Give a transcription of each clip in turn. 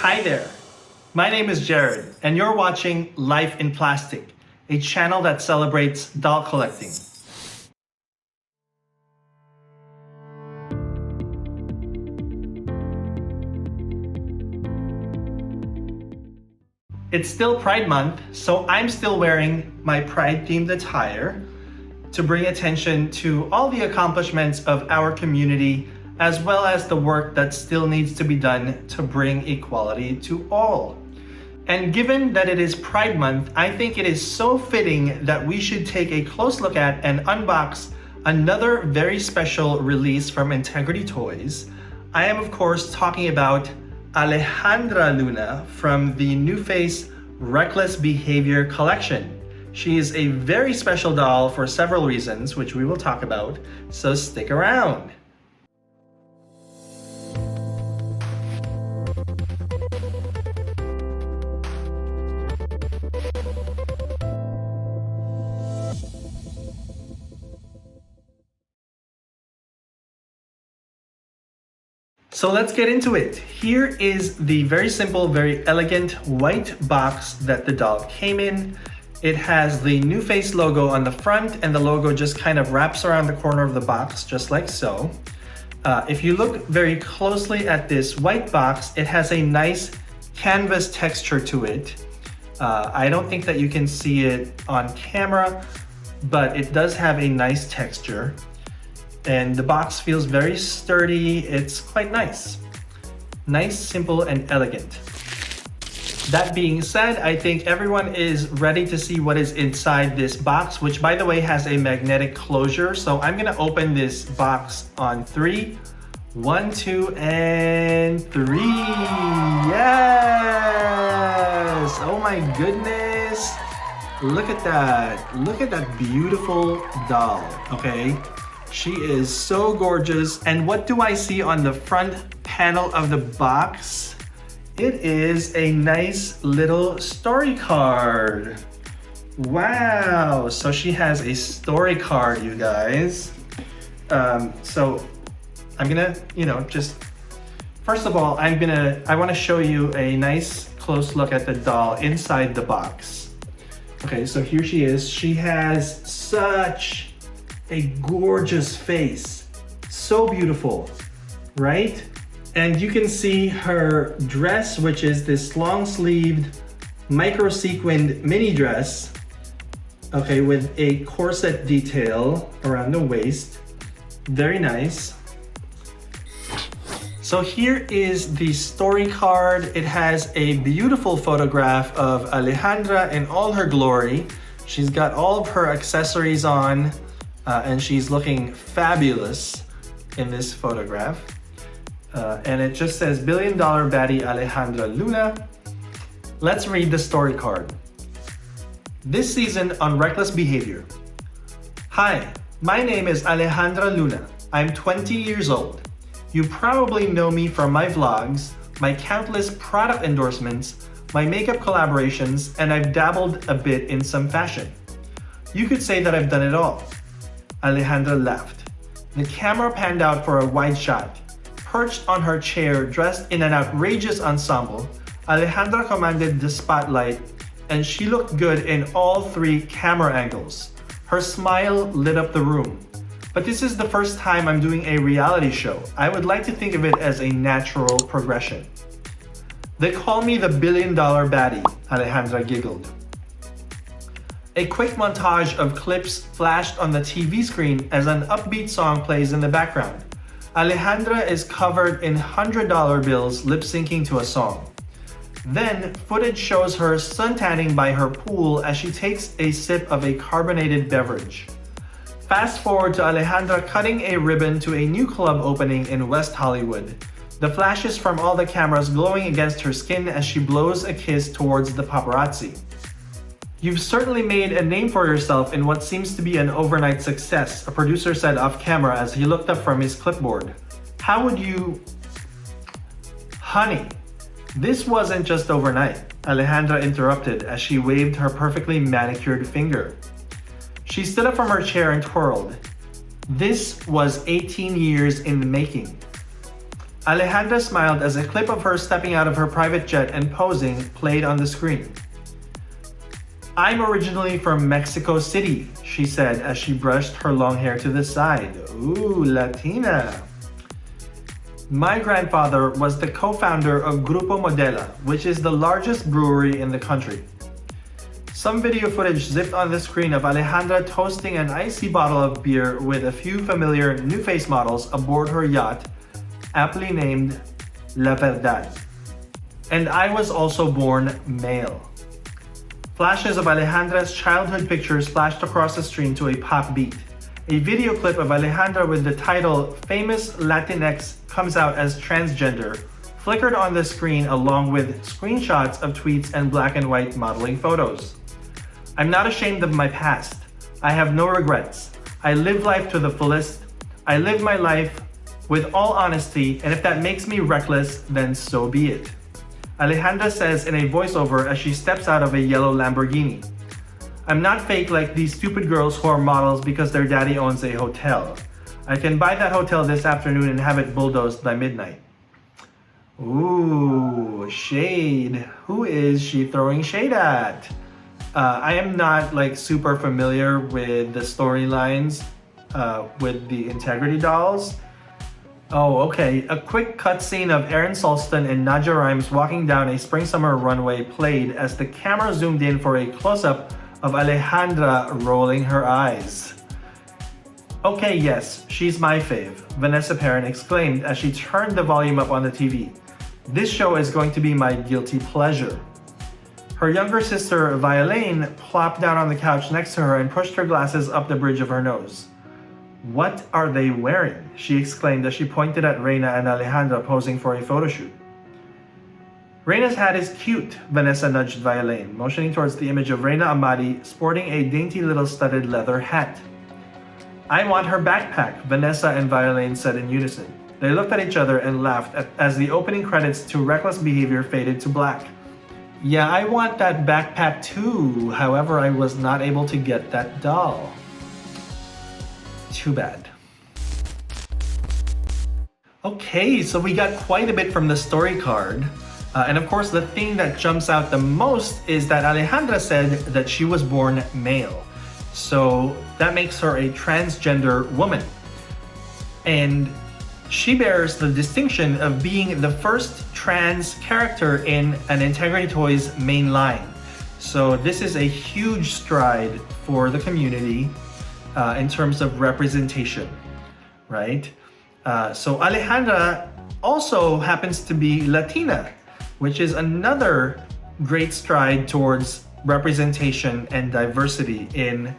Hi there, my name is Jared, and you're watching Life in Plastic, a channel that celebrates doll collecting. It's still Pride Month, so I'm still wearing my Pride-themed attire to bring attention to all the accomplishments of our community, as well as the work that still needs to be done to bring equality to all. And given that it is Pride Month, I think it is so fitting that we should take a close look at and unbox another very special release from Integrity Toys. I am of course talking about Alejandra Luna from the NU.Face Reckless Behavior collection. She is a very special doll for several reasons, which we will talk about, so stick around. So let's get into it. Here is the very simple, very elegant white box that the doll came in. It has the NU.Face logo on the front, and the logo just kind of wraps around the corner of the box, just like so. If you look very closely at this white box, it has a nice canvas texture to it. I don't think that you can see it on camera, but it does have a nice texture. And the box feels very sturdy. It's quite nice. Nice, simple, and elegant. That being said, I think everyone is ready to see what is inside this box, which by the way has a magnetic closure. So I'm gonna open this box on 3. 1, 2, and 3. Yes! Oh my goodness. Look at that. Look at that beautiful doll, okay? She is so gorgeous. And what do I see on the front panel of the box? It is a nice little story card. Wow, so she has a story card, you guys. So I'm gonna, just, first of all, I wanna show you a nice close look at the doll inside the box. Okay, so here she is. She has such a gorgeous face, so beautiful, right? And you can see her dress, which is this long-sleeved micro-sequined mini dress, okay, with a corset detail around the waist. Very nice. So here is the story card. It has a beautiful photograph of Alejandra in all her glory. She's got all of her accessories on, and she's looking fabulous in this photograph. And it just says $1 billion Baddie Alejandra Luna. Let's read the story card. This season on Reckless Behavior. Hi, my name is Alejandra Luna. I'm 20 years old. You probably know me from my vlogs, my countless product endorsements, my makeup collaborations, and I've dabbled a bit in some fashion. You could say that I've done it all. Alejandra laughed. The camera panned out for a wide shot. Perched on her chair, dressed in an outrageous ensemble, Alejandra commanded the spotlight, and she looked good in all 3 camera angles. Her smile lit up the room. But this is the first time I'm doing a reality show. I would like to think of it as a natural progression. They call me the $1 billion baddie, Alejandra giggled. A quick montage of clips flashed on the TV screen as an upbeat song plays in the background. Alejandra is covered in $100 bills lip-syncing to a song. Then, footage shows her suntanning by her pool as she takes a sip of a carbonated beverage. Fast forward to Alejandra cutting a ribbon to a new club opening in West Hollywood. The flashes from all the cameras glowing against her skin as she blows a kiss towards the paparazzi. You've certainly made a name for yourself in what seems to be an overnight success, a producer said off camera as he looked up from his clipboard. How would you... Honey, this wasn't just overnight, Alejandra interrupted as she waved her perfectly manicured finger. She stood up from her chair and twirled. This was 18 years in the making. Alejandra smiled as a clip of her stepping out of her private jet and posing played on the screen. "I'm originally from Mexico City," she said as she brushed her long hair to the side. Ooh, Latina. "My grandfather was the co-founder of Grupo Modelo, which is the largest brewery in the country." Some video footage zipped on the screen of Alejandra toasting an icy bottle of beer with a few familiar NU.Face models aboard her yacht, aptly named La Verdad. "And I was also born male." Flashes of Alejandra's childhood pictures flashed across the stream to a pop beat. A video clip of Alejandra with the title "Famous Latinx Comes Out as Transgender" flickered on the screen along with screenshots of tweets and black and white modeling photos. "I'm not ashamed of my past. I have no regrets. I live life to the fullest. I live my life with all honesty, and if that makes me reckless, then so be it," Alejandra says in a voiceover as she steps out of a yellow Lamborghini. "I'm not fake like these stupid girls who are models because their daddy owns a hotel. I can buy that hotel this afternoon and have it bulldozed by midnight." Ooh, shade. Who is she throwing shade at? I am not like super familiar with the storylines with the Integrity dolls. Oh, okay. A quick cutscene of Aaron Solston and Nadja Rhymes walking down a spring-summer runway played as the camera zoomed in for a close-up of Alejandra rolling her eyes. "Okay, yes, she's my fave," Vanessa Perrin exclaimed as she turned the volume up on the TV. "This show is going to be my guilty pleasure." Her younger sister, Violaine, plopped down on the couch next to her and pushed her glasses up the bridge of her nose. "What are they wearing?" she exclaimed as she pointed at Reina and Alejandra posing for a photo shoot. "Reina's hat is cute," Vanessa nudged Violaine, motioning towards the image of Reina Amadi sporting a dainty little studded leather hat. "I want her backpack," Vanessa and Violaine said in unison. They looked at each other and laughed as the opening credits to Reckless Behavior faded to black. "Yeah, I want that backpack too. However, I was not able to get that doll. Too bad." Okay, so we got quite a bit from the story card. And of course, the thing that jumps out the most is that Alejandra said that she was born male. So that makes her a transgender woman. And she bears the distinction of being the first trans character in an Integrity Toys main line. So this is a huge stride for the community in terms of representation, right? So Alejandra also happens to be Latina, which is another great stride towards representation and diversity in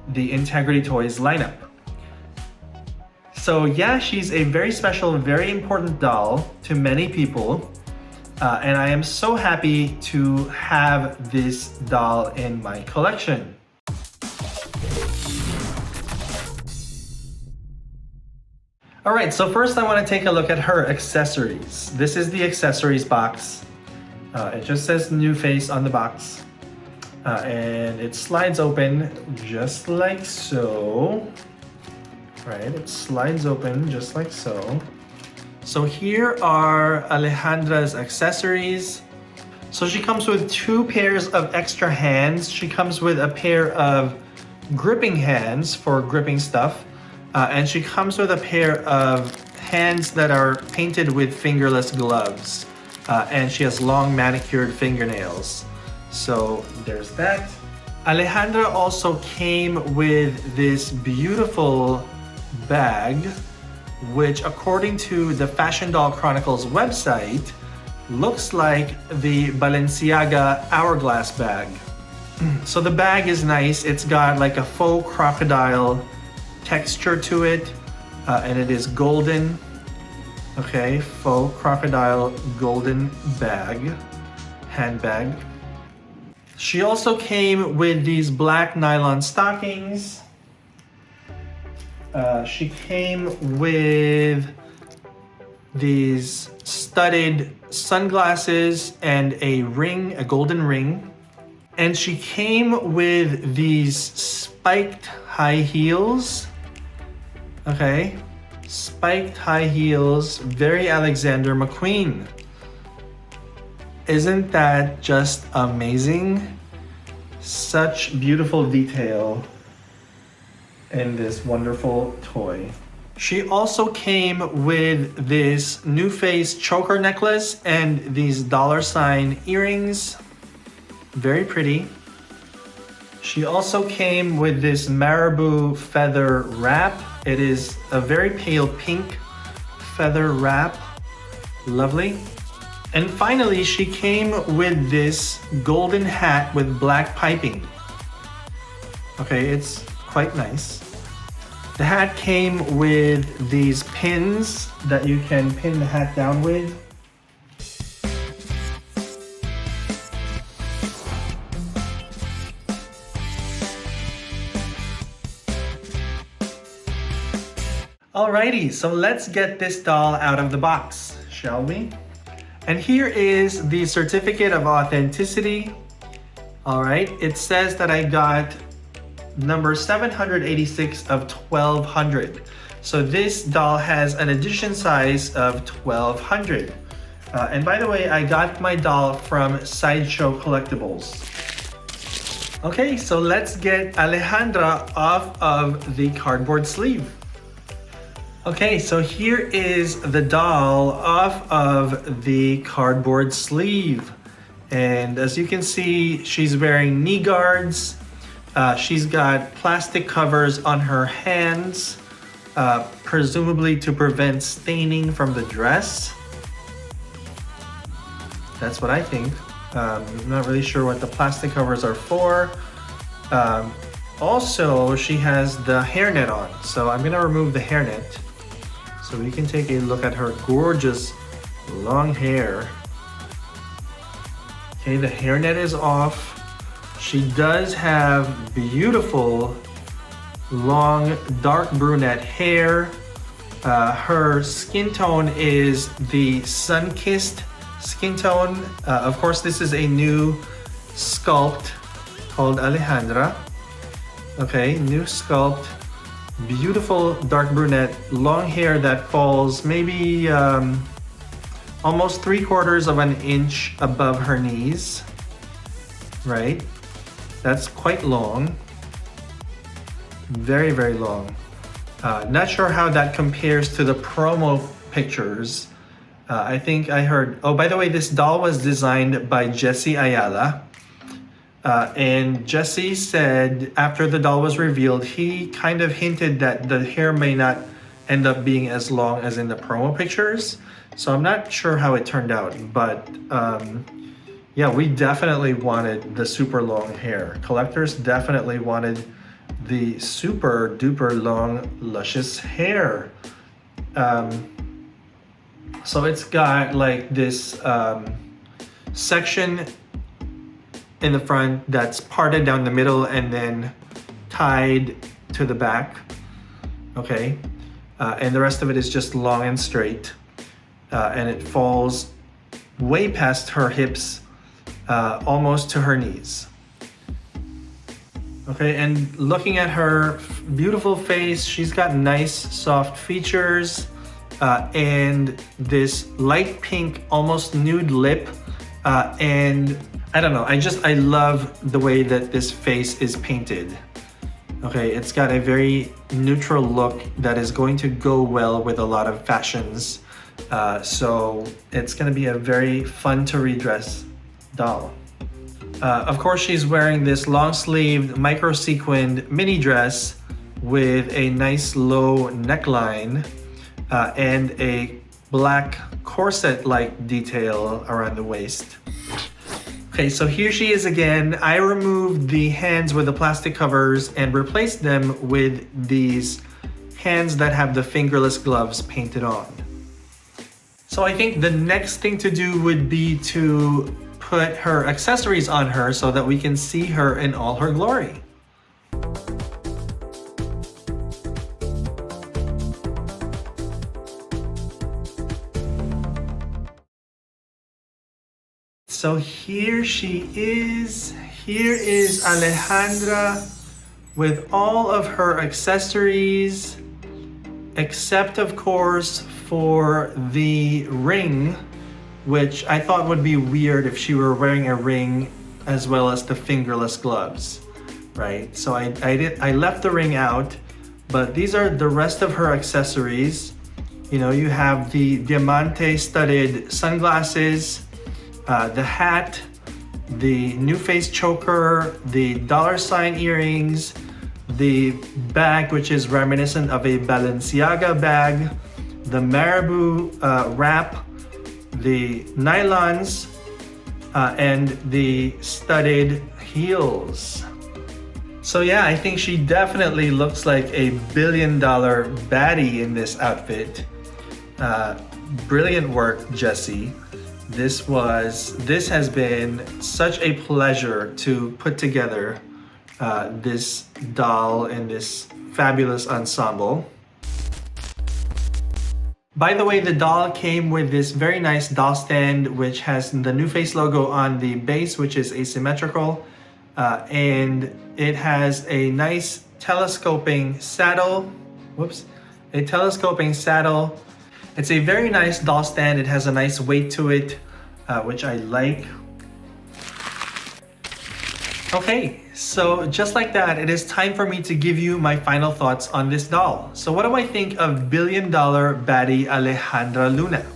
the Integrity Toys lineup. So yeah, she's a very special, very important doll to many people. And I am so happy to have this doll in my collection. All right, so first I want to take a look at her accessories. This is the accessories box. It just says NU.Face on the box. And it slides open just like so. Right, it slides open just like so. So here are Alejandra's accessories. So she comes with 2 pairs of extra hands. She comes with a pair of gripping hands for gripping stuff. And she comes with a pair of hands that are painted with fingerless gloves. And she has long manicured fingernails. So there's that. Alejandra also came with this beautiful bag, which according to the Fashion Doll Chronicles website, looks like the Balenciaga hourglass bag. So the bag is nice. It's got like a faux crocodile texture to it, and it is golden. Okay, faux crocodile golden bag, handbag. She also came with these black nylon stockings. She came with these studded sunglasses and a ring, a golden ring. And she came with these spiked high heels. Okay. spiked high heels, very Alexander McQueen. Isn't that just amazing? Such beautiful detail in this wonderful toy. She also came with this NU.Face choker necklace and these $ earrings. Very pretty. She also came with this marabou feather wrap. It is a very pale pink feather wrap. Lovely. And finally, she came with this golden hat with black piping. Okay, it's quite nice. The hat came with these pins that you can pin the hat down with. Alrighty, so let's get this doll out of the box, shall we? And here is the certificate of authenticity. Alright, it says that I got number 786 of 1200. So this doll has an edition size of 1200. And by the way, I got my doll from Sideshow Collectibles. Okay, so let's get Alejandra off of the cardboard sleeve. Okay, so here is the doll off of the cardboard sleeve. And as you can see, she's wearing knee guards. She's got plastic covers on her hands, presumably to prevent staining from the dress. That's what I think. I'm not really sure what the plastic covers are for. Also, she has the hairnet on. So I'm gonna remove the hairnet so we can take a look at her gorgeous long hair. Okay, the hairnet is off. She does have beautiful, long, dark brunette hair. Her skin tone is the sun-kissed skin tone. Of course, this is a new sculpt called Alejandra. Okay, new sculpt. Beautiful dark brunette, long hair that falls maybe almost 3/4 of an inch above her knees. Right? That's quite long. Very, very long. Not sure how that compares to the promo pictures. I think I heard, oh, by the way, this doll was designed by Jesse Ayala. And Jesse said after the doll was revealed, he kind of hinted that the hair may not end up being as long as in the promo pictures. So I'm not sure how it turned out, but yeah, we definitely wanted the super long hair. Collectors definitely wanted the super duper long, luscious hair. So it's got like this section in the front that's parted down the middle and then tied to the back. Okay, and the rest of it is just long and straight, and it falls way past her hips, almost to her knees. Okay, and looking at her beautiful face, she's got nice soft features, and this light pink, almost nude lip, and I don't know, I love the way that this face is painted. Okay, it's got a very neutral look that is going to go well with a lot of fashions. So it's gonna be a very fun to redress doll. Of course, she's wearing this long-sleeved, micro-sequined mini dress with a nice low neckline and a black corset-like detail around the waist. Okay, so here she is again. I removed the hands with the plastic covers and replaced them with these hands that have the fingerless gloves painted on. So I think the next thing to do would be to put her accessories on her so that we can see her in all her glory. So here she is. Here is Alejandra with all of her accessories. except of course for the ring, which I thought would be weird if she were wearing a ring as well as the fingerless gloves, right? So I left the ring out, but these are the rest of her accessories. You know, you have the diamante-studded sunglasses, the hat, the NU.Face choker, the $ earrings, the bag, which is reminiscent of a Balenciaga bag, the marabou wrap, the nylons, and the studded heels. So yeah, I think she definitely looks like a billion-dollar baddie in this outfit. Brilliant work, Jessie. This has been such a pleasure to put together this doll in this fabulous ensemble. By the way, the doll came with this very nice doll stand which has the NU.Face logo on the base, which is asymmetrical, and it has a nice telescoping saddle. A telescoping saddle. It's a very nice doll stand. It has a nice weight to it, which I like. Okay, so just like that, it is time for me to give you my final thoughts on this doll. So what do I think of billion-dollar baddie Alejandra Luna?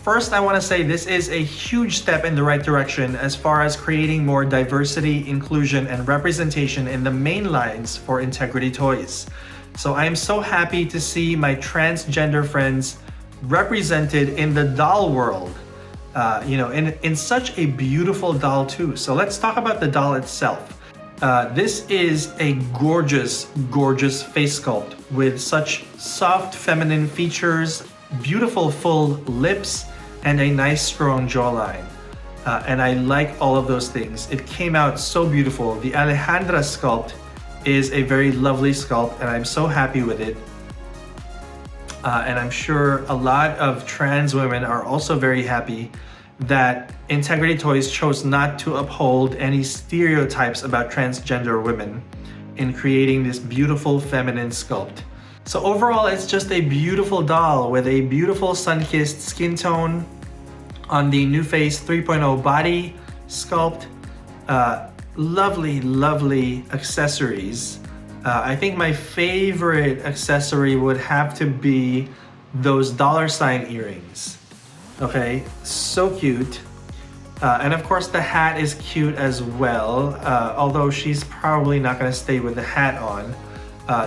First, I want to say this is a huge step in the right direction as far as creating more diversity, inclusion, and representation in the main lines for Integrity Toys. So I am so happy to see my transgender friends represented in the doll world. You know, in such a beautiful doll too. So let's talk about the doll itself. This is a gorgeous, gorgeous face sculpt with such soft feminine features, beautiful full lips, and a nice strong jawline. And I like all of those things. It came out so beautiful. The Alejandra sculpt is a very lovely sculpt, and I'm so happy with it. And I'm sure a lot of trans women are also very happy that Integrity Toys chose not to uphold any stereotypes about transgender women in creating this beautiful feminine sculpt. So overall, it's just a beautiful doll with a beautiful sun-kissed skin tone on the NU.Face 3.0 body sculpt. Lovely, lovely accessories. I think my favorite accessory would have to be those $ earrings. Okay, so cute. And of course the hat is cute as well, although she's probably not gonna stay with the hat on.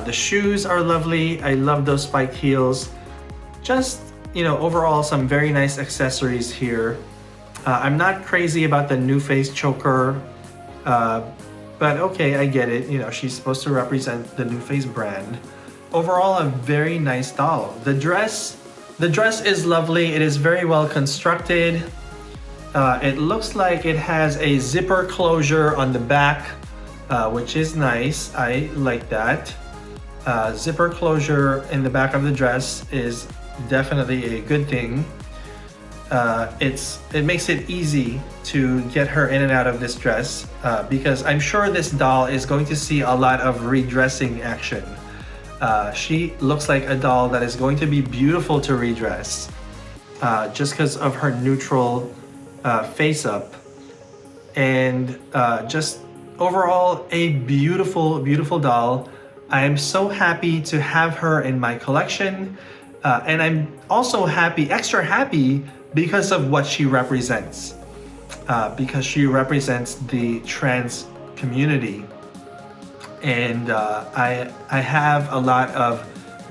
The shoes are lovely. I love those spiked heels. Just, you know, overall some very nice accessories here. I'm not crazy about the NU.Face choker, but okay, I get it. You know, she's supposed to represent the NU.Face brand. Overall, a very nice doll. The dress is lovely. It is very well constructed. It looks like it has a zipper closure on the back, which is nice. I like that. Zipper closure in the back of the dress is definitely a good thing. It makes it easy to get her in and out of this dress, because I'm sure this doll is going to see a lot of redressing action. She looks like a doll that is going to be beautiful to redress, just because of her neutral face up, and just overall a beautiful, beautiful doll. I am so happy to have her in my collection, and I'm also happy, extra happy, because of what she represents, because she represents the trans community. And I have a lot of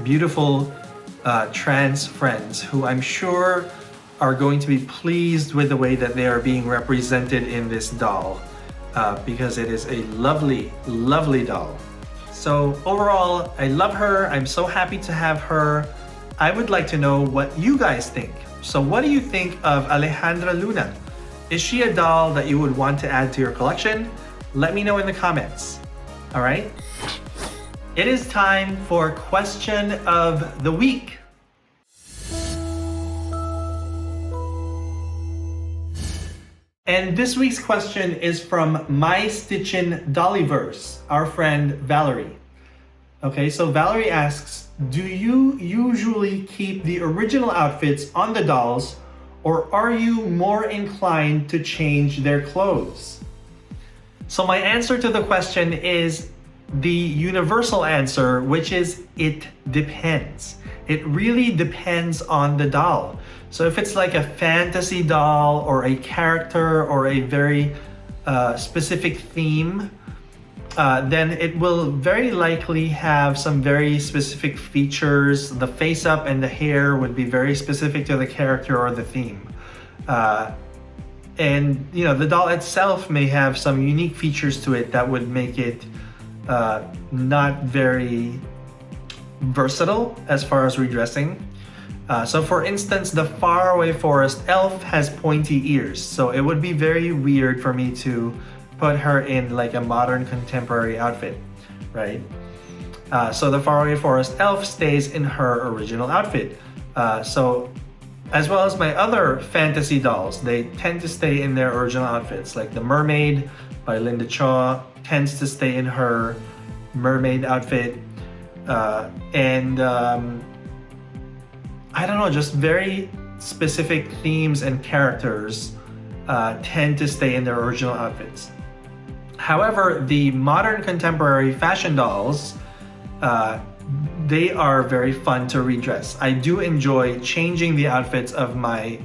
beautiful trans friends who I'm sure are going to be pleased with the way that they are being represented in this doll, because it is a lovely, lovely doll. So overall, I love her. I'm so happy to have her. I would like to know what you guys think. So what do you think of Alejandra Luna? Is she a doll that you would want to add to your collection? Let me know in the comments. All right, it is time for question of the week. And this week's question is from My Stitchin' Dollyverse, our friend Valerie. Okay, so Valerie asks, do you usually keep the original outfits on the dolls, or are you more inclined to change their clothes? So my answer to the question is the universal answer, which is it depends. It really depends on the doll. So if it's like a fantasy doll or a character or a very specific theme, then it will very likely have some very specific features. The face up and the hair would be very specific to the character or the theme. And you know, the doll itself may have some unique features to it that would make it not very versatile as far as redressing. So for instance, the Faraway Forest elf has pointy ears, so it would be very weird for me to put her in like a modern contemporary outfit, right? So the Faraway Forest elf stays in her original outfit. So as well as my other fantasy dolls, they tend to stay in their original outfits. Like the Mermaid by Linda Cho tends to stay in her mermaid outfit. I don't know, just very specific themes and characters tend to stay in their original outfits. However, the modern contemporary fashion dolls, they are very fun to redress. I do enjoy changing the outfits of my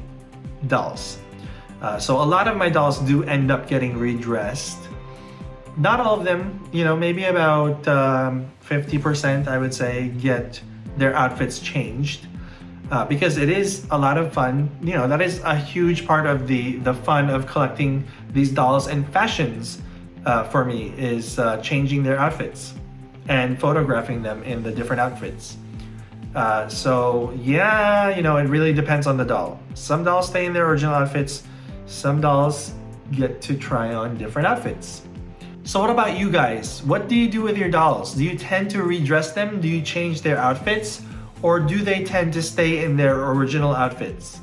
dolls. So a lot of my dolls do end up getting redressed. Not all of them, you know, maybe about 50% I would say get their outfits changed. Because it is a lot of fun. You know, that is a huge part of the fun of collecting these dolls and fashions for me, is changing their outfits and photographing them in the different outfits. So yeah, you know, it really depends on the doll. Some dolls stay in their original outfits. Some dolls get to try on different outfits. So what about you guys? What do you do with your dolls? Do you tend to redress them? Do you change their outfits? Or do they tend to stay in their original outfits?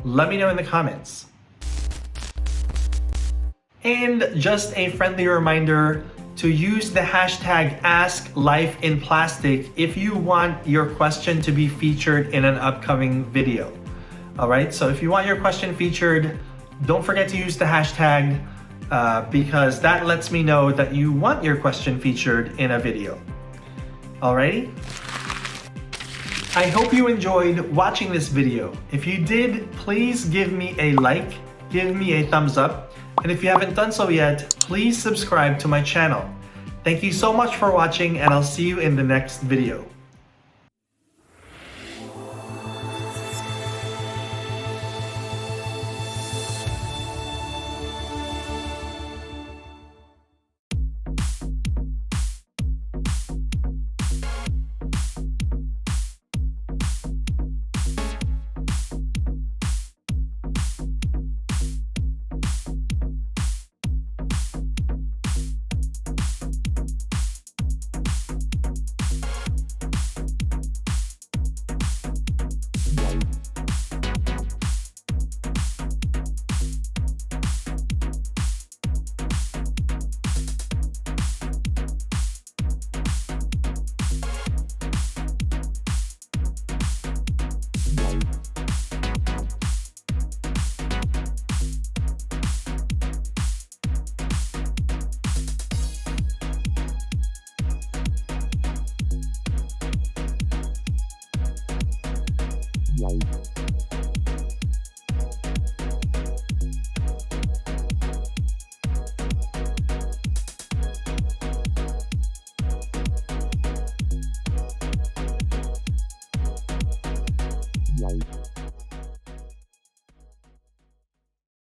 Let me know in the comments. And just a friendly reminder to use the hashtag #AskLifeInPlastic if you want your question to be featured in an upcoming video. All right, so if you want your question featured, don't forget to use the hashtag because that lets me know that you want your question featured in a video. Alrighty? I hope you enjoyed watching this video. If you did, please give me a like, give me a thumbs up, and if you haven't done so yet, please subscribe to my channel. Thank you so much for watching, and I'll see you in the next video. Right.